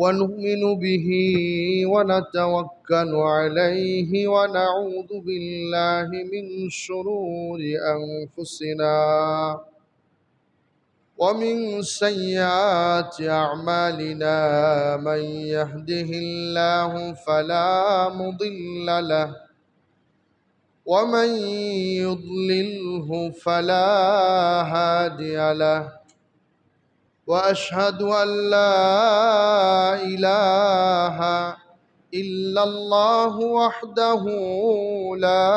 ونؤمن به ونتوكل عليه ونعوذ بالله من شرور أنفسنا ومن سيئات أعمالنا من يهده الله فلا مضل له ومن يضلله فلا هادي له وأشهد أن لا إله إلا الله وحده لا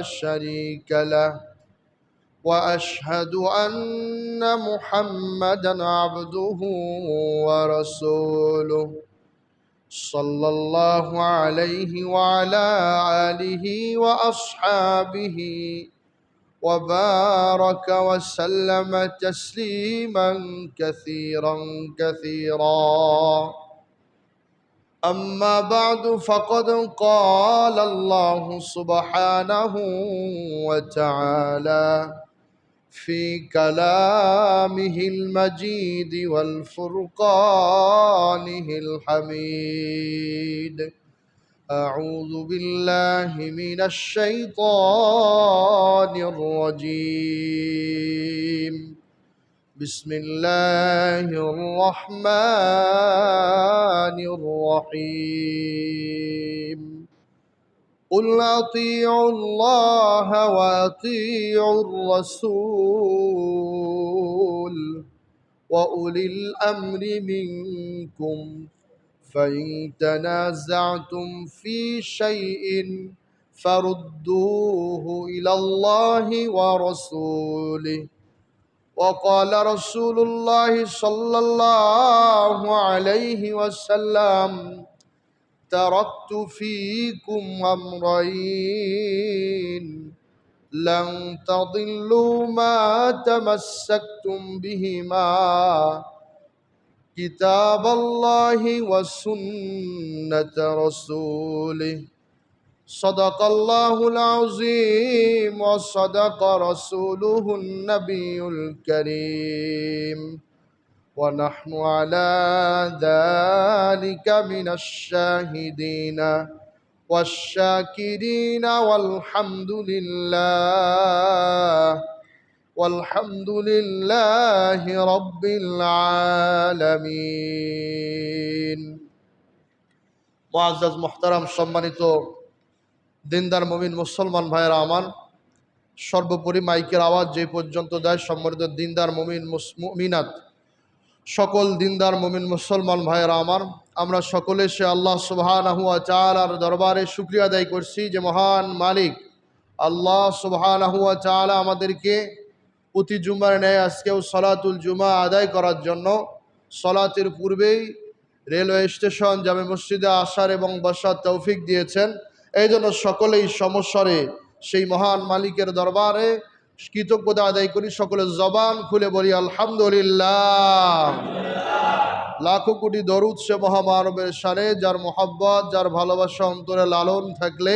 شريك له وأشهد أن محمدا عبده ورسوله صلى الله عليه وعلى آله وأصحابه وبارك وسلم تسليما كثيرا كثيرا. أما بعد فقد قال الله سبحانه وتعالى في كلامه المجيد والفرقانه الحميد: أعوذ بالله من الشيطان الرجيم. بسم الله الرحمن الرحيم. قل أطيعوا الله وأطيعوا الرسول وأولي الأمر منكم فإن تنازعتم في شيء فردوه إلى الله ورسوله. وقال رسول الله صلى الله عليه وسلم: تركت فيكم أمرين لن تضلوا ما تمسكتم بهما: كتاب الله وسنة رسوله. صدق الله العظيم وصدق رسوله النبي الكريم ونحن على ذلك من الشاهدين والشاكرين والحمد لله رب العالمين। মুআজ্জাজ মুহতারাম সম্মানিত দিনদার মুমিন মুসলমান ভাইরা আমার, সর্বোপরি মাইকের আওয়াজ যে পর্যন্ত দেয় সম্মানিত দিনদার মুমিন মুমিনাত, সকল দিনদার মুমিন মুসলমান ভাইরা আমার, আমরা সকলে সে আল্লাহ সুবহানাহু ওয়া তাআলার দরবারে শুকরিয়া আদায় করছি যে মহান মালিক আল্লাহ সুবহানাহু ওয়া তাআলা আমাদেরকে প্রতি জুমার ন্যায় আজকেও সলাতুল জুমা আদায় করার জন্য সলাতের পূর্বেই রেলওয়ে স্টেশন জামে মসজিদে আসার এবং বসার তৌফিক দিয়েছেন। এই জন্য সকলেই সমস্বরে সেই মহান মালিকের দরবারে কৃতজ্ঞতা আদায় করি। সকলে জবান খুলে বলি আলহামদুলিল্লাহ। লাখো কোটি দরুদ সে মহামানবের শানে, যার মোহাব্বত, যার ভালোবাসা অন্তরে লালন থাকলে,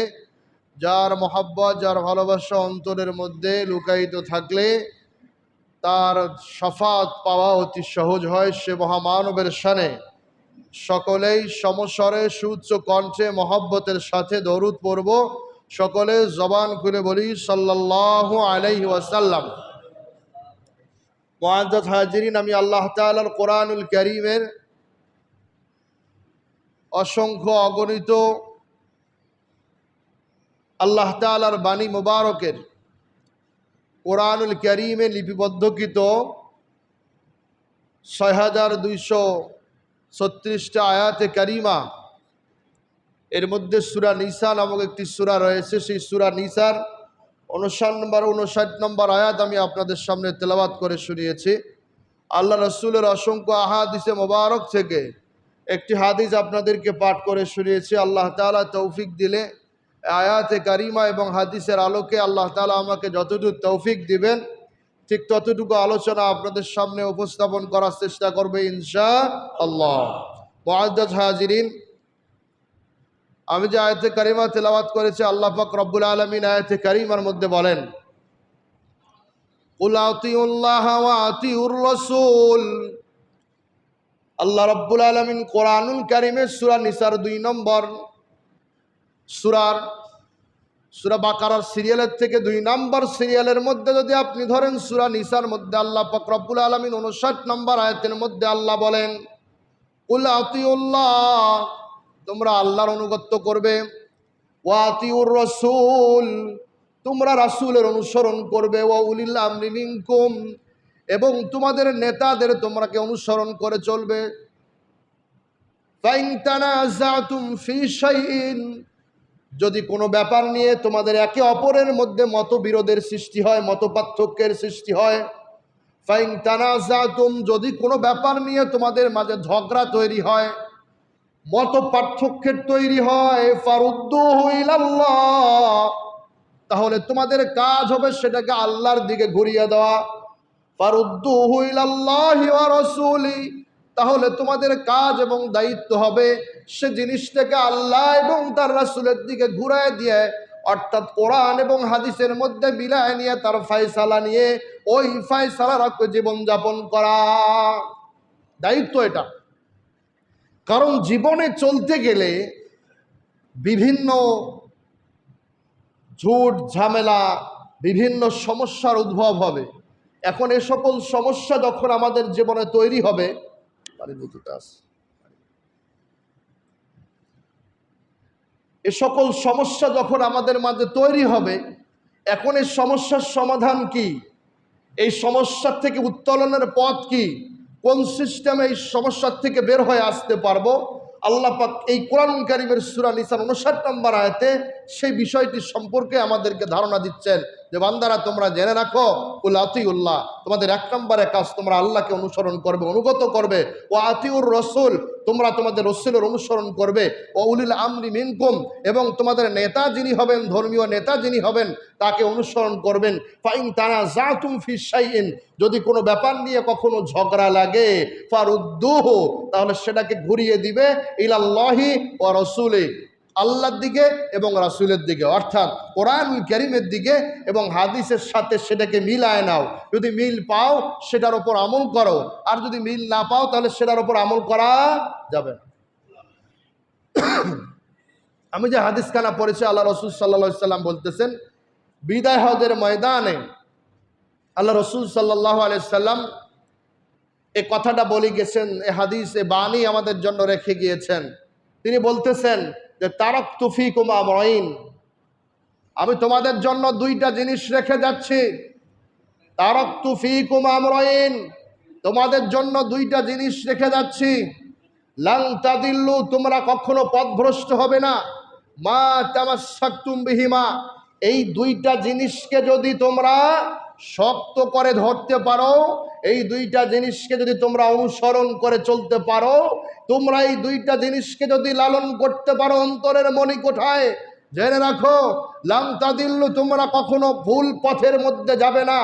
যার মোহাব্বত, যার ভালোবাসা অন্তরের মধ্যে লুকায়িত থাকলে তার শাফাত পাওয়া অতি সহজ হয়। সে মহামানবের শানে সকলেই সমস্বরে সুউচ্চ কণ্ঠে মহব্বতের সাথে দরুদ পড়ব। সকলে জবান খুলে বলি সাল্লাল্লাহু আলাইহি ওয়াসাল্লাম। মুআজ্জাজ হাজিরিন, আমি আল্লাহ তাআলার কোরআনুল কারীমের অসংখ্য অগণিত আল্লাহ তাআলার বাণী মুবারকের কোরআনুল কারীমে লিপিবদ্ধকৃত ৬২৩৬টা আয়াতে কারিমা, এর মধ্যে সূরা নিসা নামক একটি সূরা রয়েছে। সেই সূরা নিসার 59 নম্বর আয়াত আমি আপনাদের সামনে তেলাওয়াত করে শুনিয়েছি। আল্লাহ রসুলের অসংখ্য আহাদিসে মোবারক থেকে একটি হাদিস আপনাদেরকে পাঠ করে শুনিয়েছি। আল্লাহ তাআলা তৌফিক দিলে আয়াতে কারিমা এবং হাদিসের আলোকে আল্লাহ তাআলা আমাকে যতটুকু তৌফিক দিবেন ঠিক ততটুকু আলোচনা আপনাদের সামনে উপস্থাপন করার চেষ্টা করবে ইনশাআল্লাহ। মুআজ্জাজ হাজিরিন, আমি যে আয়াতে কারিমা তেলাওয়াত করেছি, আল্লাহ পাক রব্বুল আলামিন আয়াতে কারিমার মধ্যে বলেন, কুল আতিউল্লাহ ওয়া আতিউর রাসূল, আল্লাহ রাব্বুল আলামিন কোরআনুল কারীমের সূরা নিসার 2 নম্বর সূরা বাকারার সিরিয়ালের থেকে 2 নম্বর সিরিয়ালের মধ্যে যদি আপনি ধরেন সূরা নিসার মধ্যে আল্লাহ পাক রব্বুল আলামিন 59 নম্বর আয়াতের মধ্যে আল্লাহ বলেন, কুল আতিউল্লাহ, তোমরা আল্লাহর অনুগত্য করবে, ওয়া আতিউর রাসূল, তোমরা রাসূলের অনুসরণ করবে, ওয়া উলিল আমরি মিনকুম, এবং তোমাদের নেতাদের তোমরাকে অনুসরণ করে চলবে। ফাইন তানাযাতুম ফি শাইইন, যদি কোনো ব্যাপার নিয়ে তোমাদের একে অপরের মধ্যে মতবিরোধের সৃষ্টি হয়, মতপার্থক্যের সৃষ্টি হয়, ফাইন তানাযাতুম, যদি কোনো ব্যাপার নিয়ে তোমাদের মাঝে ঝগড়া তৈরি হয়, মত পার্থক্যের তৈরি হয়, ফারুদ্দুহু ইলাল্লাহ, তাহলে তোমাদের কাজ হবে সেটাকে আল্লাহর দিকে ঘুরিয়ে দেওয়া। ফারুদ্দুহু ইলাল্লাহি ওয়া রাসূলি, তাহলে তোমাদের কাজ এবং দায়িত্ব হবে সে জিনিসটাকে আল্লাহ এবং তার রাসূলের দিকে ঘুরায় দিয়ে, অর্থাৎ কোরআন এবং হাদিসের মধ্যে মিলায় নিয়ে তার ফয়সালা নিয়ে ওই ফয়সালার হকে জীবনযাপন করা, দায়িত্ব এটা। কারণ জীবনে চলতে গেলে বিভিন্ন ঝুট ঝামেলা, বিভিন্ন সমস্যার উদ্ভব হবে। এখন এ সকল সমস্যা যখন আমাদের জীবনে তৈরি হবে, এ সকল সমস্যা যখন আমাদের মাঝে তৈরি হবে, এখন এই সমস্যার সমাধান কি? এই সমস্যার থেকে উত্তোলনের পথ কি? কোন সিস্টেমে এই সমস্যার থেকে বের হয়ে আসতে পারবো? আল্লাহ পাক এই কোরআনুল কারীমের সূরা নিসার 59 নম্বর আয়াতে সেই বিষয়টি সম্পর্কে আমাদেরকে ধারণা দিচ্ছেন যে বান্দারা তোমরা জেনে রাখো, কুল আতিউল্লাহ, তোমাদের 1 নম্বরে কাজ তোমরা আল্লাহকে অনুসরণ করবে, অনুগত করবে, ও আতিউর রাসূল, তোমরা তোমাদের রাসূলের অনুসরণ করবে, ও উলিল আমরি মিনকুম, এবং তোমাদের নেতা যিনি হবেন, ধর্মীয় নেতা যিনি হবেন তাকে অনুসরণ করবেন। ফাইন তানাযাতুম ফি শাইইন, যদি কোনো ব্যাপার নিয়ে কখনো ঝগড়া লাগে, ফারুদ্দুহু, তাহলে সেটাকে ঘুরিয়ে দিবে ইলাল্লাহি ওয়া রাসূলি, আল্লাহর দিকে এবং রাসূলের দিকে, অর্থাৎ কোরআনুল কারীমের দিকে এবং হাদিসের সাথে সেটাকে মিলায় নাও। যদি মিল পাও সেটার উপর আমল করো, আর যদি মিল না পাও তাহলে সেটার উপর আমল করা যাবে না। আমি যে হাদিসখানা পড়েছি, আল্লাহ রাসূল সাল্লাল্লাহু আলাইহি সাল্লাম বলতেছেন, বিদায় হজের ময়দানে আল্লাহ রাসূল সাল্লাল্লাহু আলাইহি সাল্লাম এই কথাটা বলে গেছেন, এই হাদিস, এই বাণী আমাদের জন্য রেখে গিয়েছেন। তিনি বলতেছেন যে তারাকতু ফীকুম আমরাইন, আমি তোমাদের জন্য 2টা জিনিস রেখে যাচ্ছি। তারাকতু ফীকুম আমরাইন, তোমাদের জন্য 2টা জিনিস রেখে যাচ্ছি। লান তাদিল্লু, তোমরা কখনো পথভ্রষ্ট হবে না। মা তামাসসাকতুম বিহিমা, এই 2টা জিনিসকে যদি তোমরা শক্ত করে ধরতে পারো, এই 2টা জিনিসকে যদি তোমরা অনুসরণ করে চলতে পারো, তোমরা এই 2টা জিনিসকে যদি লালন করতে পারো অন্তরের মণিকোঠায়, জেনে রাখো, লান তাদিল্লু, তোমরা কখনো ভুল পথের মধ্যে যাবে না,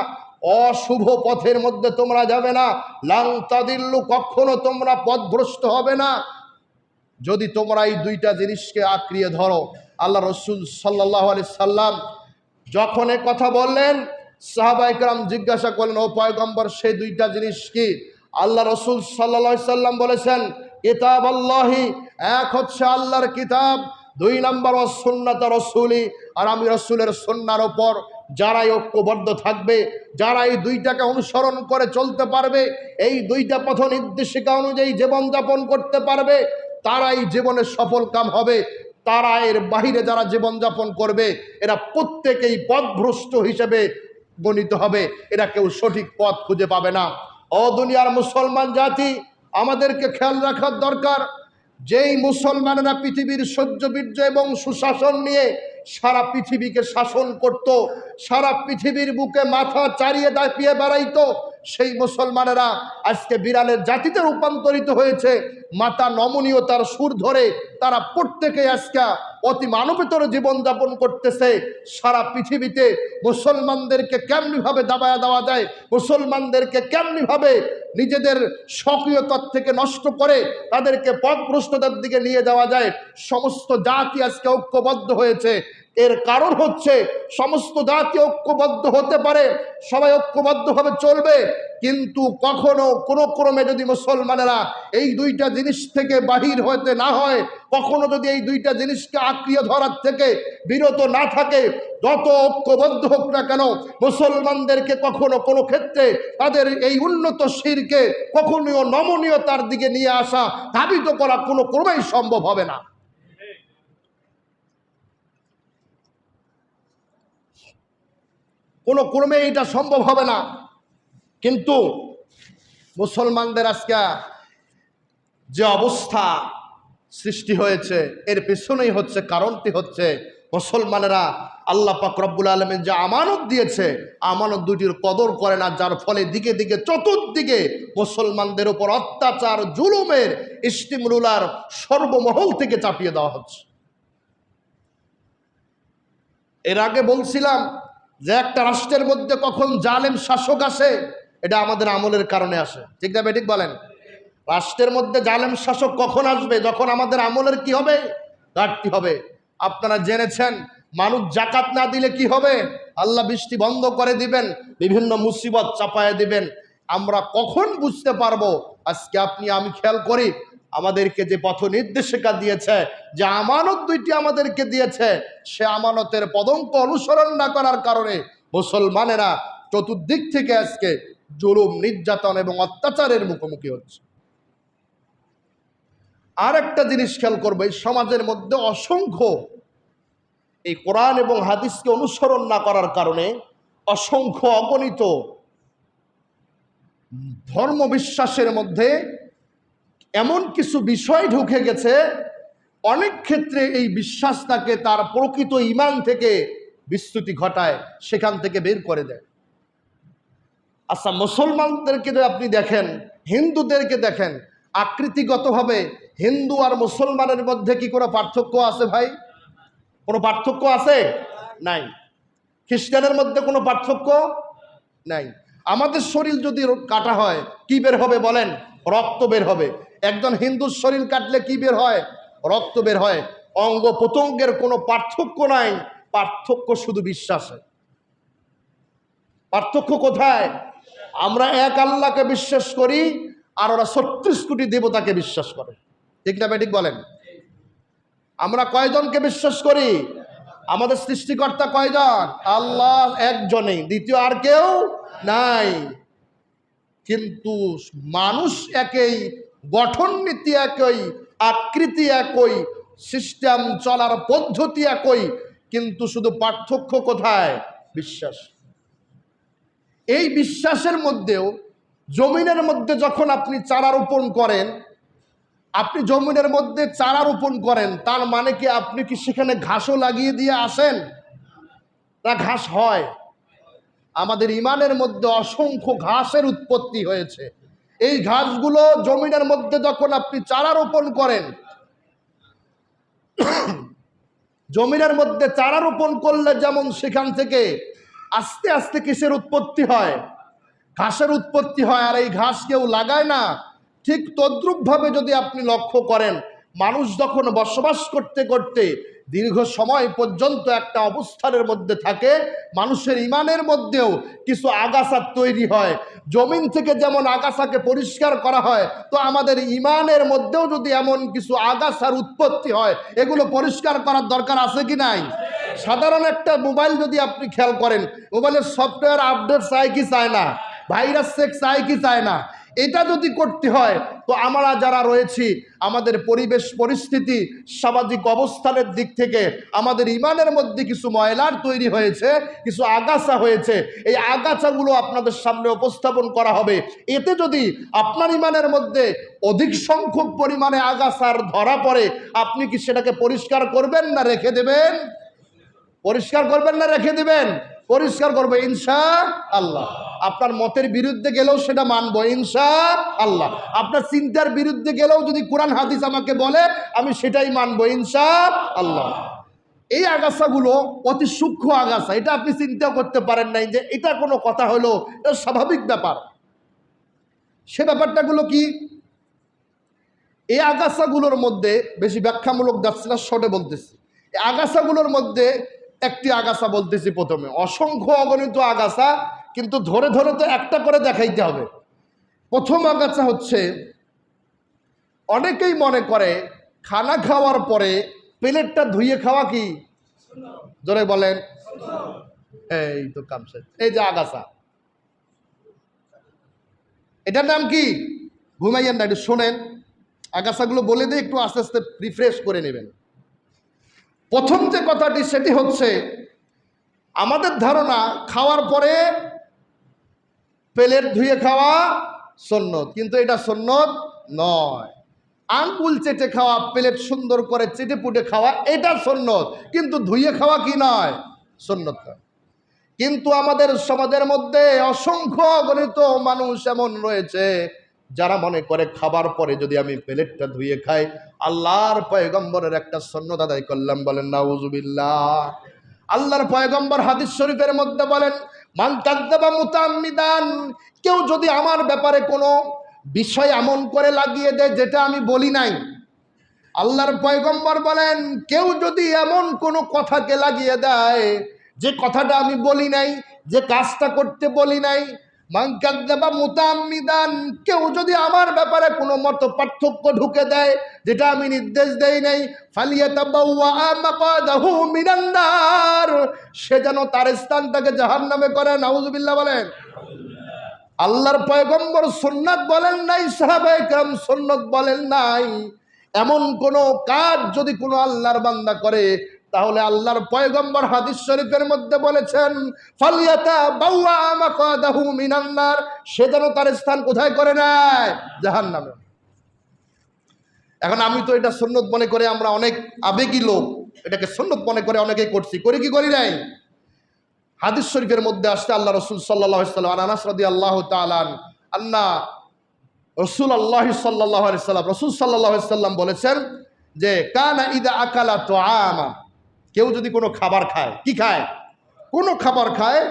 অশুভ পথের মধ্যে তোমরা যাবে না। লান তাদিল্লু, কখনো তোমরা পথভ্রষ্ট হবে না যদি তোমরা এই 2টা জিনিসকে আঁকড়িয়ে ধরো। আল্লাহ রাসূল সাল্লাল্লাহু আলাইহি সাল্লাম যখন এ কথা বললেন, সাহাবায়ে কেরাম জিজ্ঞাসা করলেন, ও পয়গম্বর, সেই 2টা জিনিস কি? আল্লাহ রাসূল সাল্লাল্লাহু আলাইহি সাল্লাম বলেছেন, কিতাবাল্লাহি, এক হচ্ছে আল্লাহর কিতাব, 2 নম্বর ও সুন্নাত রাসূলি, আর আমি রাসূলের সুন্নাহর উপর যারাই ঐক্যবদ্ধ থাকবে, যারা এই 2টাকে অনুসরণ করে চলতে পারবে, এই 2টা পথ নির্দেশিকা অনুযায়ী জীবনযাপন করতে পারবে, তারাই জীবনে সফল কাম হবে। তারা এর বাহিরে যারা জীবনযাপন করবে, এরা প্রত্যেকেই পথভ্রষ্ট হিসেবে গণিত হবে, এরা কেউ সঠিক পথ খুঁজে পাবে না। ও দুনিয়ার মুসলমান জাতি, আমাদেরকে খেয়াল রাখার দরকার, যেই মুসলমানেরা পৃথিবীর সহ্য বীর্য এবং সুশাসন নিয়ে সারা পৃথিবীকে শাসন করত, সারা পৃথিবীর বুকে মাথা চারিয়ে দাপিয়ে বেড়াইতো, সেই মুসলমানেরা আজকে বিড়ালের জাতিতে রূপান্তরিত হয়েছে। মাতা নমনীয়তার সুর ধরে তারা প্রত্যেকেই আজকে অতি মানবেতর জীবনযাপন করতেছে। সারা পৃথিবীতে মুসলমানদেরকে কেমনিভাবে দাবায়া দেওয়া যায়, মুসলমানদেরকে কেমনিভাবে নিজেদের সক্রিয়তার থেকে নষ্ট করে তাদেরকে পথভ্রষ্টতার দিকে নিয়ে যাওয়া যায়, সমস্ত জাতি আজকে ঐক্যবদ্ধ হয়েছে। এর কারণ হচ্ছে সমস্ত জাতি ঐক্যবদ্ধ হতে পারে, সবাই ঐক্যবদ্ধভাবে চলবে, কিন্তু কখনো কোনো ক্রমে যদি মুসলমানেরা এই দুইটা জিনিস থেকে বাহির হতে না হয়, কখনো যদি এই দুইটা জিনিসকে আঁকড়িয়ে ধরার থেকে বিরত না থাকে, যত ঐক্যবদ্ধ হোক না কেন, মুসলমানদেরকে কখনো কোনো ক্ষেত্রে তাদের এই উন্নত শিরকে কখনো নমনীয়তার দিকে নিয়ে আসা, ধাবিত করা কোনো ক্রমেই সম্ভব হবে না। কোনো ক্রমে এটা সম্ভব হবে না। কিন্তু মুসলমানদের আজকে যে অবস্থা সৃষ্টি হয়েছে, এর পেছনেই হচ্ছে, কারণটি হচ্ছে মুসলমানেরা আল্লাহ পাক রব্বুল আলামিন যে আমানত দিয়েছে, আমানত দুটির কদর করে না, যার ফলে দিকে দিকে চতুর্দিকে মুসলমানদের উপর অত্যাচার, জুলুমের স্টিম রুলার সর্বমহল থেকে চাপিয়ে দেওয়া হচ্ছে। এর আগে বলছিলাম যে একটা রাষ্ট্রের মধ্যে কখন জালেম শাসক আসে, এটা আমাদের আমলের কারণে আসে, ঠিক না বেঠিক বলেন? রাষ্ট্রের মধ্যে জালেম শাসক কখন আসবে? যখন আমাদের আমলের কি হবে? ঘাটতি হবে। আপনারা জেনেছেন মানুষ জাকাত না দিলে কি হবে? আল্লাহ বৃষ্টি বন্ধ করে দিবেন, বিভিন্ন মুসিবত চাপায় দিবেন। আমরা কখন বুঝতে পারবো? আজকে আপনি আমি খেয়াল করি, আমাদেরকে যে পথ নির্দেশিকা দিয়েছে, যে আমানত দুইটি আমাদেরকে দিয়েছে, সে আমানতের পদঙ্ক অনুসরণ না করার কারণে মুসলমানেরা চতুর্দিক থেকে আজকে জুলুম, নির্যাতন এবং অত্যাচারের মুখোমুখি হচ্ছে। আর একটা জিনিস খেয়াল করবে, সমাজের মধ্যে অসংখ্য এই কোরআন এবং হাদিসকে অনুসরণ না করার কারণে অসংখ্য অগণিত ধর্ম বিশ্বাসের মধ্যে এমন কিছু বিষয় ঢুকে গেছে, অনেক ক্ষেত্রে এই বিশ্বাস তাকে তার প্রকৃত ঈমান থেকে বিচ্যুতি ঘটায়, সেখান থেকে বের করে দেয়। আচ্ছা, মুসলমানদেরকে যদি আপনি দেখেন, হিন্দুদেরকে দেখেন, আকৃতিগতভাবে হিন্দু আর মুসলমানের মধ্যে কি কোনো পার্থক্য আছে ভাই? কোনো পার্থক্য আছে? নাই। খ্রিস্টানের মধ্যে কোনো পার্থক্য নাই। আমাদের শরীর যদি কাটা হয়, কি বের হবে বলেন? রক্ত বের হবে। একজন হিন্দুর শরীর কাটলে কি বের হয়? রক্ত বের হয়। অঙ্গ প্রত্যঙ্গের কোনো পার্থক্য নাই, পার্থক্য শুধু বিশ্বাসে। পার্থক্য কোথায়? আমরা এক আল্লাহকে বিশ্বাস করি, আর ওরা ৩৬ কোটি দেবতাকে বিশ্বাস করে, ঠিক না ঠিক বলেন? আমরা কয়জনকে বিশ্বাস করি? আমাদের সৃষ্টিকর্তা কয়জন? আল্লাহ একজনেই, দ্বিতীয় আর কেউ নাই। কিন্তু মানুষ একই, গঠন নীতি একই, আকৃতি একই, সিস্টেম চলার পদ্ধতি একই, কিন্তু শুধু পার্থক্য কোথায়? বিশ্বাস। এই বিশ্বাসের মধ্যেও জমিনের মধ্যে যখন আপনি চারা রোপণ করেন, আপনি জমিনের মধ্যে চারা রোপণ করেন, তার মানে কি আপনি কি সেখানে ঘাসও লাগিয়ে দিয়ে আসেন? না ঘাস হয়? আমাদের ইমানের মধ্যে অসংখ্য ঘাসের উৎপত্তি হয়েছে। এই ঘাসগুলো জমিনের মধ্যে যখন আপনি চারা রোপণ করেন, জমিনের মধ্যে চারা রোপণ করলে যেমন সেখান থেকে আস্তে আস্তে কিসের উৎপত্তি হয়? ঘাসের উৎপত্তি হয়। আর এই ঘাস কেউ লাগায় না। ঠিক তদ্রূপভাবে যদি আপনি লক্ষ্য করেন, মানুষ যখন বসবাস করতে করতে দীর্ঘ সময় পর্যন্ত একটা অবস্থানের মধ্যে থাকে, মানুষের ইমানের মধ্যেও কিছু আগাছা তৈরি হয়। জমিন থেকে যেমন আগাছাকে পরিষ্কার করা হয়, তো আমাদের ইমানের মধ্যেও যদি এমন কিছু আগাছার উৎপত্তি হয়, এগুলো পরিষ্কার করার দরকার আছে কি নাই? সাধারণ একটা মোবাইল যদি আপনি খেয়াল করেন, মোবাইলের সফটওয়্যার আপডেট চায় কি চায় না? ভাইরাস চেক চায় কি চায় না? এটা যদি করতে হয়, তো আমরা যারা রয়েছি, আমাদের পরিবেশ পরিস্থিতি, সামাজিক অবস্থানের দিক থেকে আমাদের ইমানের মধ্যে কিছু ময়লার তৈরি হয়েছে, কিছু আগাছা হয়েছে। এই আগাছাগুলো আপনাদের সামনে উপস্থাপন করা হবে। এতে যদি আপনার ইমানের মধ্যে অধিক সংখ্যক পরিমাণে আগাছার ধরা পড়ে, আপনি কি সেটাকে পরিষ্কার করবেন না রেখে দেবেন? পরিষ্কার করবেন না রেখে দেবেন? পরিষ্কার করবে ইনশাআল্লাহ। আপনার মতের বিরুদ্ধে গেলেও সেটা মানবো ইনশাআল্লাহ। আপনার চিন্তার বিরুদ্ধে গেলেও যদি কোরআন হাদিস আমাকে বলে, আমি সেটাই মানবো ইনশাআল্লাহ। এই আগাছাগুলো অতি সূক্ষ্ম আগাছা, এটা আপনি চিন্তা করতে পারেন নাই যে এটা কোনো কথা হলো, এটা স্বাভাবিক ব্যাপার। সে ব্যাপারটাগুলো কি? এই আগাছাগুলোর মধ্যে বেশি ব্যাখ্যামূলক যাচ্ছে না, শর্টে বলতেছি। এই আগাছাগুলোর মধ্যে একটি আগাছা বলতেছি প্রথমে, অসংখ্য অগণিত আগাছা, কিন্তু ধরে ধরে তো একটা করে দেখাইতে হবে। প্রথম আগাছা হচ্ছে, অনেকেই মনে করে খানা খাওয়ার পরে প্লেটটা ধুয়ে খাওয়া কি, জোরে বলেন। এই তো কাম শেষ। এই যে আগাছা, এটার নাম কি? ঘুমাইয়েন না, একটু শোনেন। আগাছাগুলো বলে দিয়ে একটু আস্তে আস্তে রিফ্রেশ করে নেবেন। প্রথম যে কথাটি সেটি হচ্ছে, আমাদের ধারণা খাওয়ার পরে প্লেট ধুয়ে খাওয়া সুন্নত, কিন্তু এটা সুন্নত নয়। আঙ্গুল চেটে খাওয়া, প্লেট সুন্দর করে চেটে পুটে খাওয়া, এটা সুন্নত, কিন্তু ধুয়ে খাওয়া কি নয়, সুন্নত নয়। কিন্তু আমাদের সমাজের মধ্যে অসংখ্য গণিত মানুষ এমন রয়েছে যারা মনে করে খাবার পরে যদি আমি প্লেটটা ধুয়ে খাই, আল্লাহর পয়গম্বরের একটা সুন্নত আদায় করলাম। বলেন নাউজুবিল্লাহ। আল্লাহর পয়গম্বর হাদিস শরীফের মধ্যে বলেন, মান কাযযাবা মুতাআম্মিদান, কেউ যদি আমার ব্যাপারে কোনো বিষয় এমন করে লাগিয়ে দেয় যেটা আমি বলি নাই, আল্লাহর পয়গম্বর বলেন, কেউ যদি এমন কোনো কথাকে লাগিয়ে দেয় যে কথাটা আমি বলি নাই, যে কাজটা করতে বলি নাই, মান কাযযাবা মুতাআম্মিদান, কেউ যদি আমার ব্যাপারে কোনো মত পার্থক্য ঢুকে দেয় যেটা আমি নির্দেশ দেই নাই, ফালিয়াতাবাওয়া মাকাদাহু মিনান নার, সে যেন তার স্থানটাকে জাহান্নামে করে। নাউজুবিল্লাহ বলেন। আল্লাহর পয়গম্বর সুন্নাত বলেন নাই, সাহাবায়ে কেরাম সুন্নাত বলেন নাই। এমন কোন কাজ যদি কোনো আল্লাহর বান্দা করে, তাহলে আল্লাহর পয়গম্বর হাদিস শরীফের মধ্যে বলেছেন, ফালিয়াতাবাওয়া মাকাদাহু মিনান নার, সে যেন তার স্থান কোথায় করে নেয়, জাহান্নামে। এখন আমি তো এটা সুন্নত মনে করে, আমরা অনেক আবেগী লোক, এটাকে সুন্নত মনে করে অনেকেই করছি, করি কি করি নাই? হাদিস শরীফের মধ্যে আসছে, আল্লাহ রাসূল সাল্লাল্লাহু আলাইহি ওয়াসাল্লাম, আনাস রাদিয়াল্লাহু তাআলা আন্না রাসূলুল্লাহ সাল্লাল্লাহু আলাইহি ওয়াসাল্লাম, রাসূল সাল্লাল্লাহু আলাইহি ওয়াসাল্লাম বলেছেন যে, কানা ইদা আকালা তুআমা, কেউ যদি কোনো খাবার খায়, কি খায়, কোনো খাবার খায়,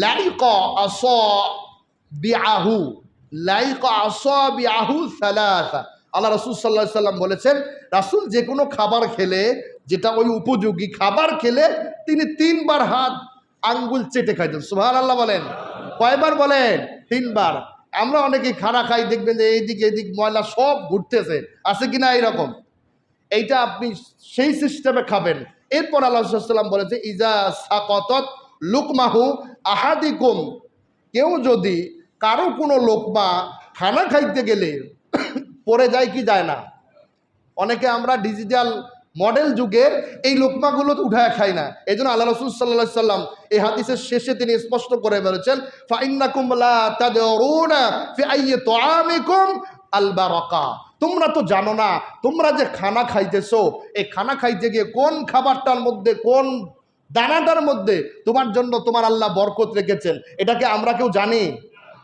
লাইকা আসাবিআহু, লাইকা আসাবিআহু সালাসা, আল্লাহ রাসূল সাল্লাল্লাহু আলাইহি ওয়াসাল্লাম বলেছেন, রাসূল যে কোনো খাবার খেলে, যেটা ওই উপযোগী খাবার খেলে, তিনি 3 বার হাত আঙ্গুল চেটে খাইতেন। সুবহানাল্লাহ বলেন। কয়বার বলেন? 3 বার। আমরা অনেকেই খানা খাই, দেখবেন যে এইদিকে এদিক ময়লা সব ঘুরতেছে, আছে কিনা এইরকম। এইটা আপনি সেই সিস্টেমে খাবেন। এরপর আল্লাহ রাসূল সাল্লাল্লাহু আলাইহি ওয়াসাল্লাম বলেছে, ইজা সাকাতাত লুকমাহু আহাদিকুম, কেউ যদি কারো কোনো লোকমা খানা খাইতে গেলে পড়ে যায় কি যায় না, অনেকে আমরা ডিজিটাল মডেল যুগে এই লোকমাগুলো উঠায় খাই না। এই জন্য আল্লাহ রাসূল সাল্লাল্লাহু আলাইহি ওয়াসাল্লাম এই হাদিসের শেষে তিনি স্পষ্ট করে বলেছেন, ফাইন্নাকুম লা তাদরুনা ফি আইয়ি তুআমিকুম আল বারাকা, তোমরা তো জানো না তোমরা যে খানা খাইতেছো, এই খানা খাইতে গিয়ে কোন খাবারটার মধ্যে, কোন দানাটার মধ্যে তোমার জন্য তোমার আল্লাহ বরকত রেখেছেন, এটাকে আমরা কেউ জানি?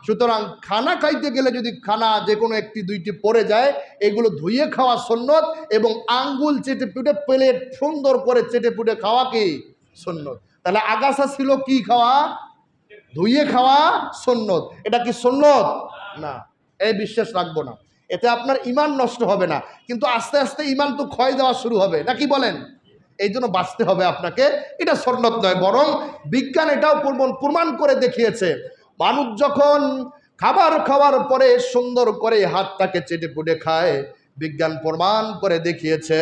সুতরাং খানা খাইতে গেলে যদি খানা যে কোনো একটি দুইটি পড়ে যায়, এগুলো ধুয়ে খাওয়া সুন্নত, এবং আঙ্গুল চেটে পুটে প্লেট সুন্দর করে চেটে পুটে খাওয়া কি সুন্নত। তাহলে আগাছা ছিল কি খাওয়া, ধুয়ে খাওয়া সুন্নত। এটা কি সুন্নত? না, এই বিশ্বাস রাখবো না, এতে আপনার ঈমান নষ্ট হবে না, কিন্তু আস্তে আস্তে ঈমান তো ক্ষয় দেওয়া শুরু হবে, নাকি বলেন? এই জন্য বাঁচতে হবে আপনাকে। এটা সুন্নত নয়, বরং বিজ্ঞান এটাও প্রমাণ করে দেখিয়েছে, মানুষ যখন খাবার খাওয়ার পরে সুন্দর করে হাতটাকে চেটে পুটে খায়, বিজ্ঞান প্রমাণ করে দেখিয়েছে,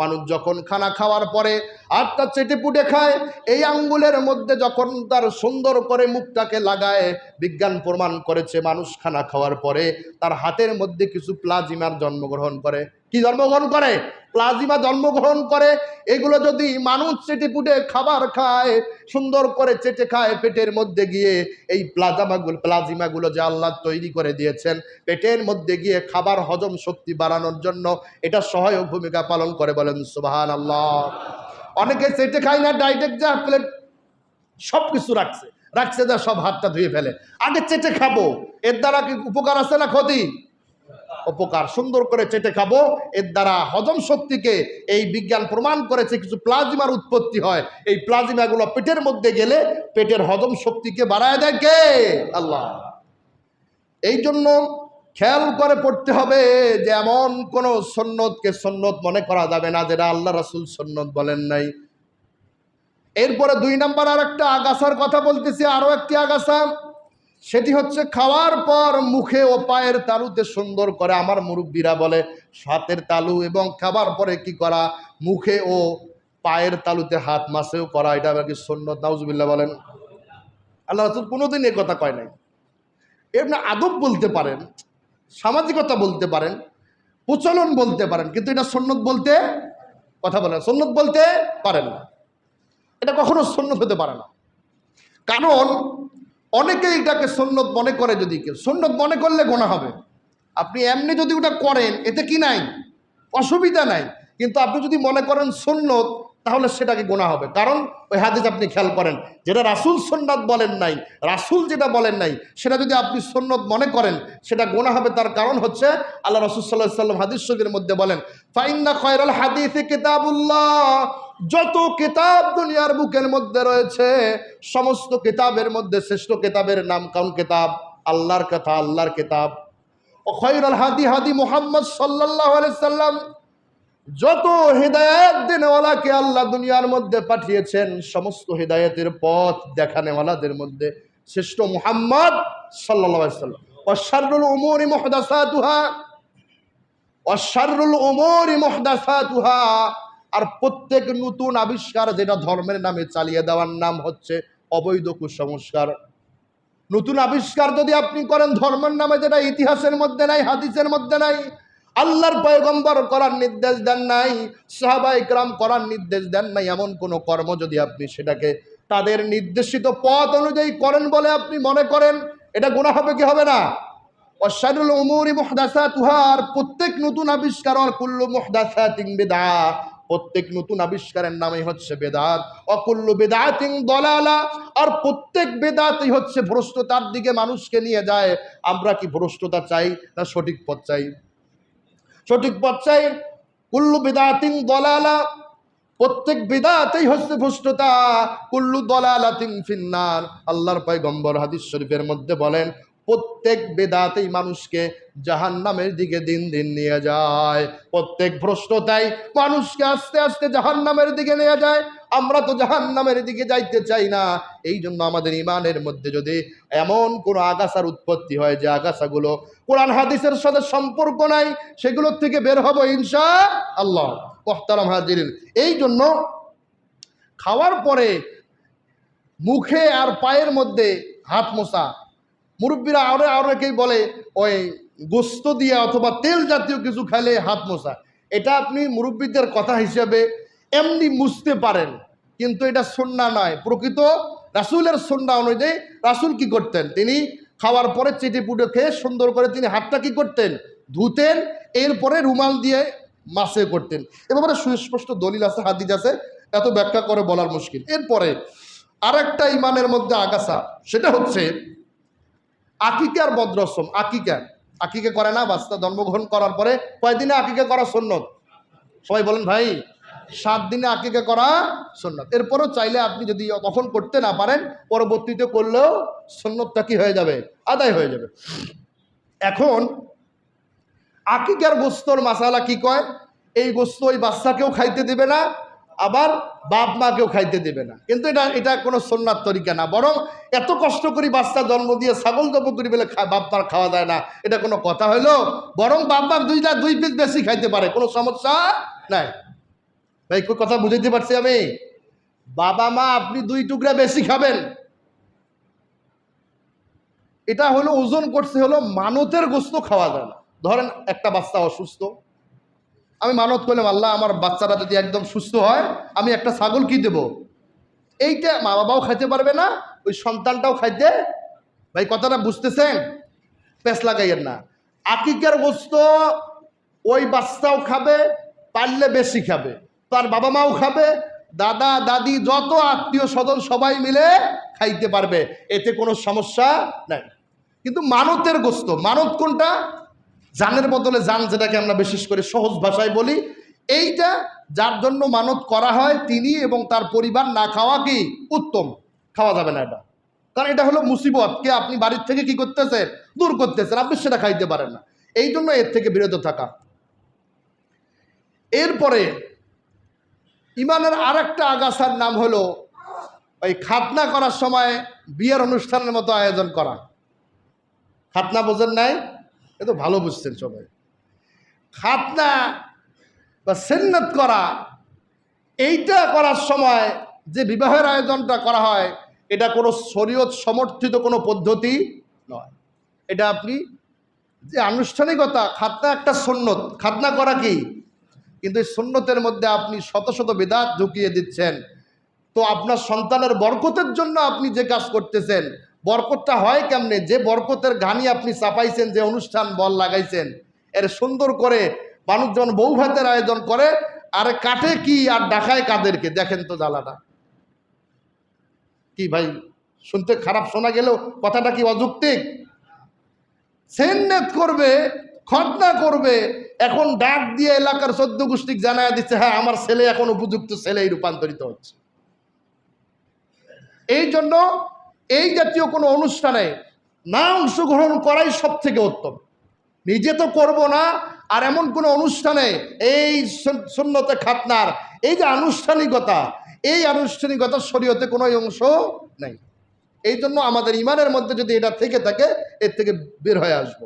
মানুষ যখন খানা খাওয়ার পরে হাতটা চেটে পুটে খায়, এই আঙ্গুলের মধ্যে যখন তার সুন্দর করে মুখটাকে লাগায়, বিজ্ঞান প্রমাণ করেছে মানুষ খানা খাওয়ার পরে তার হাতের মধ্যে কিছু প্লাজমার জন্মগ্রহণ করে। কি জন্মগ্রহণ করে? প্লাজমা জন্মগ্রহণ করে। এগুলো যদি মানুষ চেটে পুটে খাবার খায়, সুন্দর করে চেটে খায়, পেটের মধ্যে গিয়ে এই প্লাজমাগুলো যে আল্লাহ তৈরি করে দিয়েছেন, পেটের মধ্যে গিয়ে খাবার হজম শক্তি বাড়ানোর জন্য এটা সহায়ক ভূমিকা পালন করে। বলেন সুবহানাল্লাহ। অনেকে চেটে খায় না, ডাইরেক্ট যা প্লেট সব কিছু রাখছে যা সব হাতটা ধুয়ে ফেলে। আগে চেটে খাবো, এর দ্বারা কি উপকার আছে না ক্ষতি? উপকার। সুন্দর করে চেটে খাবো, এর দ্বারা হজম শক্তিকে এই বিজ্ঞান প্রমাণ করেছে কিছু প্লাজমার উৎপত্তি হয়, এই প্লাজমাগুলো পেটের মধ্যে গেলে পেটের হজম শক্তিকে বাড়ায় দেয় কে? আল্লাহ। এই জন্য খেয়াল করে পড়তে হবে যে এমন কোন সুন্নতকে সুন্নত মনে করা যাবে না যেটা আল্লাহ রাসূল সুন্নত বলেন নাই। এরপরে 2 নম্বর আর একটা আগাছার কথা বলতেছি, আরো একটি আগাছা, সেটি হচ্ছে খাওয়ার পর মুখে ও পায়ের তালুতে সুন্দর করে, আমার মুরব্বীরা বলে হাতের তালু, এবং খাবার পরে কি করা, মুখে ও পায়ের তালুতে হাত মাসেও করা, এটা আবার কি সুন্নত? নাউজুবিল্লাহ বলেন। আল্লাহ রাসূল কোনোদিন এ কথা কয় নাই। এমনি আদব বলতে পারেন, সামাজিকতা বলতে পারেন, প্রচলন বলতে পারেন, কিন্তু এটা সুন্নত বলতে, কথা বলেন, সুন্নত বলতে পারেন না। এটা কখনো সুন্নত হতে পারে না। কারণ অনেকেই এটাকে সুন্নত মনে করে, যদি কেউ সুন্নত মনে করলে গোনা হবে। আপনি এমনি যদি ওটা করেন এতে কি নাই, অসুবিধা নাই, কিন্তু আপনি যদি মনে করেন সুন্নত, তাহলে সেটাকে গোনা হবে। কারণ ওই হাদিস আপনি খেয়াল করেন, যেটা রাসূল সুন্নাত বলেন নাই, রাসূল যেটা বলেন নাই, সেটা যদি আপনি সুন্নত মনে করেন সেটা গোনা হবে। তার কারণ হচ্ছে আল্লাহ রাসূল সাল্লাল্লাহু আলাইহি ওয়াসাল্লাম হাদিস শরীফের মধ্যে বলেন, ফাইন্না খায়রাল হাদিসি কিতাবুল্লাহ, যত কিতাব দুনিয়ার বুকের মধ্যে রয়েছে সমস্ত কিতাবের মধ্যে শ্রেষ্ঠ কিতাবের নাম কোন কিতাব? আল্লাহর কথা, আল্লাহর কিতাব। ও খায়রাল হাদি হাদি মুহাম্মদ সাল্লাল্লাহু আলাইহি সাল্লাম, যত হিদায়াত দেনেওয়ালাকে আল্লাহ দুনিয়ার মধ্যে পাঠিয়েছেন সমস্ত হিদায়াতের পথ দেখানেওয়ালাদের মধ্যে শ্রেষ্ঠ মুহাম্মদ সাল্লাল্লাহু আলাইহি সাল্লাম। ওয়াশাররুল উমুরি মুহদাসাতুহা, ওয়াশাররুল উমুরি মুহদাসাতুহা, আর প্রত্যেক নতুন আবিষ্কার যেটা ধর্মের নামে চালিয়ে দেওয়ার নাম হচ্ছে অবৈধ কুসংস্কার। নতুন আবিষ্কার যদি আপনি করেন ধর্মের নামে, যেটা ইতিহাসের মধ্যে নাই, হাদিসের মধ্যে নাই, আল্লাহর পয়গম্বর করার নির্দেশ দেন নাই, সাহাবায়ে কেরাম করার নির্দেশ দেন নাই, এমন কোন কর্ম যদি আপনি সেটাকে তাদের নির্দেশিত পথ অনুযায়ী করেন বলে আপনি মনে করেন, এটা গুনাহ হবে কি হবে না? ওয়াশাররুল উমুরি মুহদাসাতুহা, আর প্রত্যেক নতুন আবিষ্কার, আর কুল্লু মুহদাসাতিন বিদআহ, প্রত্যেক নতুন আবিষ্কারের নামই হচ্ছে বেদাত। অকুল্লু বেদাতিন দলালা, আর প্রত্যেক বেদাতই হচ্ছে ভ্রষ্টতার দিকে মানুষকে নিয়ে যায়। আমরা কি ভ্রষ্টতা চাই না সঠিক পথ চাই? সঠিক পথ চাই। কুল্লু বেদাতিন দলালা, প্রত্যেক বিদআতই হচ্ছে ভ্রষ্টতা। কুল্লু দলালাতিন ফিন্নার, আল্লাহর পয়গম্বর হাদিস শরীফের মধ্যে বলেন প্রত্যেক বেদাতেই মানুষকে জাহান্নামের দিকে দিন দিন নিয়ে যায়। প্রত্যেক ভ্রষ্টতাই মানুষকে আস্তে আস্তে জাহান্নামের দিকে নিয়ে যায়। আমরা তো জাহান্নামের দিকে যাইতে চাই না। এই জন্য আমাদের ইমানের মধ্যে যদি এমন কোনো আগাছার উৎপত্তি হয় যে আগাছাগুলো কোরআন হাদিসের সাথে সম্পর্ক নাই, সেগুলোর থেকে বের হব ইনশাআল্লাহ। মুহতারাম হাজিরিন, এই জন্য খাওয়ার পরে মুখে আর পায়ের মধ্যে হাত মোছা, মুরব্বীরা আরো অনেকেই বলে ওই গোস্ত দিয়ে অথবা তেল জাতীয় কিছু খাইলে হাত মোছা, এটা আপনি মুরব্বীদের কথা হিসেবে এমনি মুছতে পারেন, কিন্তু এটা সুন্নাহ নয়। প্রকৃত রাসূলের সুন্নাহ অনুযায়ী রাসূল কি করতেন, তিনি খাওয়ার পরে চেটে পুটে খেয়ে সুন্দর করে তিনি হাতটা কি করতেন, ধুতেন, এরপরে রুমাল দিয়ে মাসে করতেন। এ ব্যাপারে সুস্পষ্ট দলিল আছে, হাদিস আছে, এত ব্যাখ্যা করে বলার মুশকিল। এরপরে আরেকটা ইমানের মধ্যে আগাছা, সেটা হচ্ছে আকিকা আর বদরসম। আকিকা করে না, বাচ্চা জন্মগ্রহণ করার পরে কয়দিনে আকিকা করা সুন্নত? সবাই বলেন ভাই, 7 দিনে আকিকা করা সুন্নত। এরপরও চাইলে আপনি যদি তখন করতে না পারেন, পরবর্তীতে করলেও সুন্নতটা কি হয়ে যাবে, আদায় হয়ে যাবে। এখন আকিকার গোস্তর মাসালা কি কয়, এই গোস্ত ওই বাচ্চাকেও খাইতে দেবে না, আবার বাপ মাকেও খাইতে দেবে না, কিন্তু এটা কোনো সুন্নাত তরিকা না। বরং এত কষ্ট করে বাচ্চা জন্ম দিয়ে ছাগল জব করি বলে বাপ মার খাওয়া যায় না, এটা কোনো কথা হইলো? বরং বাপ মা 2 পিস বেশি খাইতে পারে, কোনো সমস্যা নাই। ভাই কথা বুঝাইতে পারছি আমি? বাবা মা আপনি 2 টুকরা বেশি খাবেন, এটা হলো ওজন করছে, হলো মানতের গোস্ত খাওয়া যায় না। ধরেন একটা বাচ্চা অসুস্থ, আমি মানত করলাম আল্লাহ আমার বাচ্চারা যদি একদম সুস্থ হয় আমি একটা ছাগল কি দেব, এইটা মা বাবাও খাইতে পারবে না, ওই সন্তানটাও খাইতে। ভাই কথাটা বুঝতেছেন? পেঁচ লাগাইয়ের না। আকিকার গোস্ত ওই বাচ্চাও খাবে, পারলে বেশি খাবে, তার বাবা মাও খাবে, দাদা দাদি যত আত্মীয় স্বজন সবাই মিলে খাইতে পারবে, এতে কোনো সমস্যা নাই। কিন্তু মানতের গোস্ত, মানত কোনটা? জানের বদলে জান, যেটাকে আমরা বিশেষ করে সহজ ভাষায় বলি, এইটা যার জন্য মানত করা হয় তিনি এবং তার পরিবার না খাওয়া কি উত্তম, খাওয়া যাবে না এটা। কারণ এটা হলো মুসিবত, কে আপনি বাড়ির থেকে কি করতেছেন, দূর করতেছেন, আপনি সেটা খাইতে পারেন না, এই জন্য এর থেকে বিরত থাকা। এরপরে ইমানের আর একটা আগাছার নাম হলো ওই খাতনা করার সময় বিয়ের অনুষ্ঠানের মতো আয়োজন করা। খাতনা বোঝেন নাই? এ তো ভালো বুঝছেন সবাই। খাতনা বা সুন্নাত করা, এইটা করার সময় যে বিবাহের আয়োজনটা করা হয়, এটা কোনো শরীয়ত সমর্থিত কোনো পদ্ধতি নয়। এটা আপনি যে আনুষ্ঠানিকতা, খাতনা একটা সুন্নত, খাতনা করা কি, কিন্তু এই সুন্নতের মধ্যে আপনি শত শত বিদআত ঢুকিয়ে দিচ্ছেন। তো আপনার সন্তানের বরকতের জন্য আপনি যে কাজ করতেছেন, বরকতটা হয় কেমনে? যে বরকতের ঘানি আপনি চাপাইছেন, যে অনুষ্ঠান বল লাগাইছেন, এর সুন্দর করে মানুষজন বউ ভাতের আয়োজন করে, আর কাটে কি আর ডাকায় কাদেরকে? দেখেন তো জ্বালাটা কি ভাই। শুনতে খারাপ শোনা গেলেও কথাটা কি অযৌক্তিক? সুন্নাত করবে, খতনা করবে, এখন ডাক দিয়ে এলাকার 14 গোষ্ঠী জানায় দিচ্ছে, হ্যাঁ আমার ছেলে এখন উপযুক্ত ছেলেই রূপান্তরিত হচ্ছে। এই জন্য এই জাতীয় কোনো অনুষ্ঠানে না অংশগ্রহণ করাই সব থেকে উত্তম। নিজে তো করব না, আর এমন কোনো অনুষ্ঠানে এই সুন্নতে খাতনার এই যে আনুষ্ঠানিকতা, এই আনুষ্ঠানিকতা শরীয়তে কোনো অংশ নেই। এই জন্য আমাদের ইমানের মধ্যে যদি এটা থেকে থাকে, এর থেকে বের হয়ে আসব।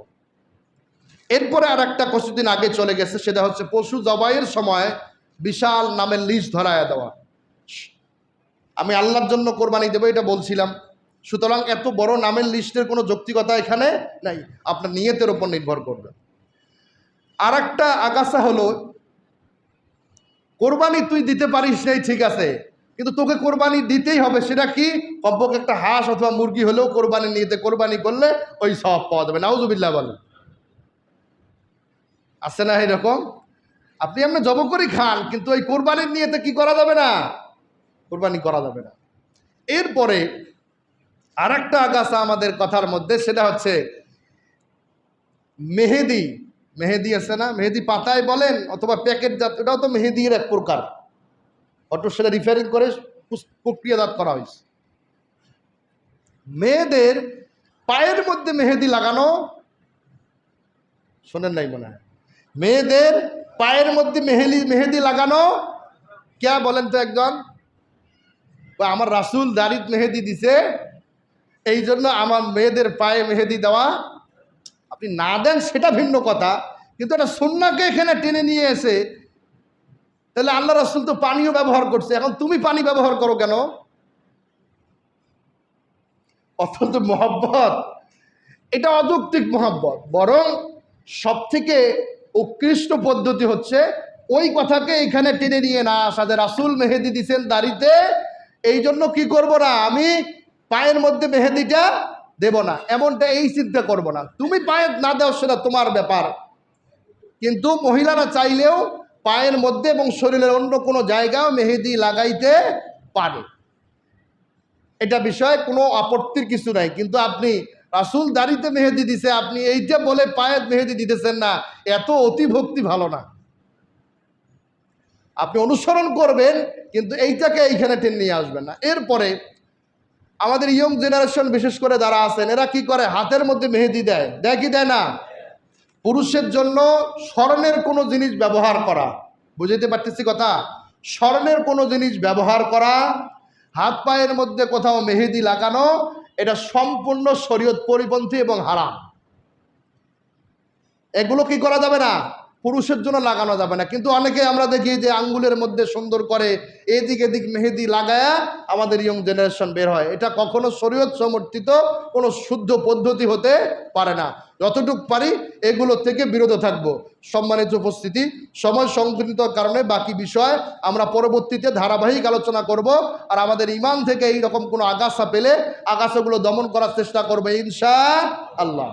এরপরে আর একটা কিছুদিন আগে চলে গেছে, সেটা হচ্ছে পশু জবাইয়ের সময় বিশাল নামের লিস্ট ধরায় দেওয়া। আমি আল্লাহর জন্য কোরবানি দেবো এটা বলছিলাম, সুতরাং এত বড় নামের লিস্টের কোনো যৌক্তিকতা এখানে নাই, আপনার নিয়তের উপর নির্ভর করবে। আর একটা আগাছা হলো, কোরবানি তুই দিতে পারিস নাই ঠিক আছে, কিন্তু তোকে কোরবানি দিতেই হবে। সেটা কি? কমপক্ষে একটা হাঁস অথবা মুরগি হলেও কোরবানি নিতে, কোরবানি করলে ওই সওয়াব পাওয়া যাবে। নাউজুবিল্লাহ বলেন, আছে না এরকম? আপনি এমনি জব করে খান, কিন্তু ওই কোরবানির নিয়েতে কি করা যাবে না? কোরবানি করা যাবে না। এরপরে আর একটা আগাছা আমাদের কথার মধ্যে, সেটা হচ্ছে মেহেদি। মেহেদি আছে না, মেহেদি পাতায় বলেন অথবা প্যাকেটজাত, এটাও তো মেহেদির এক প্রকার, অটো সেটা রিফারিং করে প্রক্রিয়াজাত করা হয়েছে। মেয়েদের পায়ের মধ্যে মেহেদি লাগানো শোনেন নাই মনে হয়? মেয়েদের পায়ের মধ্যে মেহেদি লাগানো কে বলেন তো একজন? আমার রাসূল দাড়িত মেহেদি দিছে, এই জন্য আমার মেয়েদের পায়ে মেহেদি দেওয়া। আপনি না দেন সেটা ভিন্ন কথা, কিন্তু এটা সুন্নাহকে এখানে টেনে নিয়ে এসে, তাহলে আল্লাহ রাসূল তো পানিও ব্যবহার করছে, এখন তুমি পানি ব্যবহার করো কেন? অত্যন্ত মহব্বত, এটা অযৌক্তিক মহব্বত। বরং সব থেকে উৎকৃষ্ট পদ্ধতি হচ্ছে ওই কথাকে এখানে টেনে নিয়ে না আসা, যে রাসূল মেহেদি দিছেন দাড়িতে, এই জন্য কি করব না, আমি পায়ের মধ্যে মেহেদিটা দেব না, এমনটা এই চিন্তা করব না। তুমি পায়ে না দাও সেটা তোমার ব্যাপার, কিন্তু মহিলারা চাইলেও পায়ের মধ্যে এবং শরীরের অন্য কোনো জায়গায় মেহেদি লাগাইতে পারে। এটা বিষয়ে কোনো আপত্তির কিছু নাই। কিন্তু আপনি রাসূল দাড়িতে মেহেদি দিছে, আপনি এইটা বলে পায়ের মেহেদি দিতেছেন না, এত অতিভক্তি ভালো না। আপনি অনুসরণ করবেন, কিন্তু এইটাকে এইখানে টেনে নিয়ে আসবেন না। এরপরে আমাদের ইয়ং জেনারেশন বিশেষ করে যারা আছেন, এরা কি করে? হাতের মধ্যে মেহেদি দেয়, দেয় কি দেয় না? পুরুষের জন্য স্বর্ণের কোনো জিনিস ব্যবহার করা, বুঝতে পারতেছি কথা? স্বর্ণের কোনো জিনিস ব্যবহার করা, হাত পায়ের মধ্যে কোথাও মেহেদি লাগানো, এটা সম্পূর্ণ শরীয়ত পরিপন্থী এবং হারাম। এগুলো কি করা যাবে না? পুরুষের জন্য লাগানো যাবে না। কিন্তু অনেকে আমরা দেখি যে আঙ্গুলের মধ্যে সুন্দর করে এদিক এদিক মেহেদি লাগায়া আমাদের ইয়ং জেনারেশন বের হয়। এটা কখনো শরীয়ত সমর্থিত কোনো শুদ্ধ পদ্ধতি হতে পারে না। যতটুকু পারি এগুলো থেকে বিরত থাকবো। সম্মানিত উপস্থিতি, সময় সংকীর্ণতার কারণে বাকি বিষয় আমরা পরবর্তীতে ধারাবাহিক আলোচনা করব। আর আমাদের ইমান থেকে এই রকম কোনো আগাছা পেলে আগাছাগুলো দমন করার চেষ্টা করবো ইনশাআল্লাহ।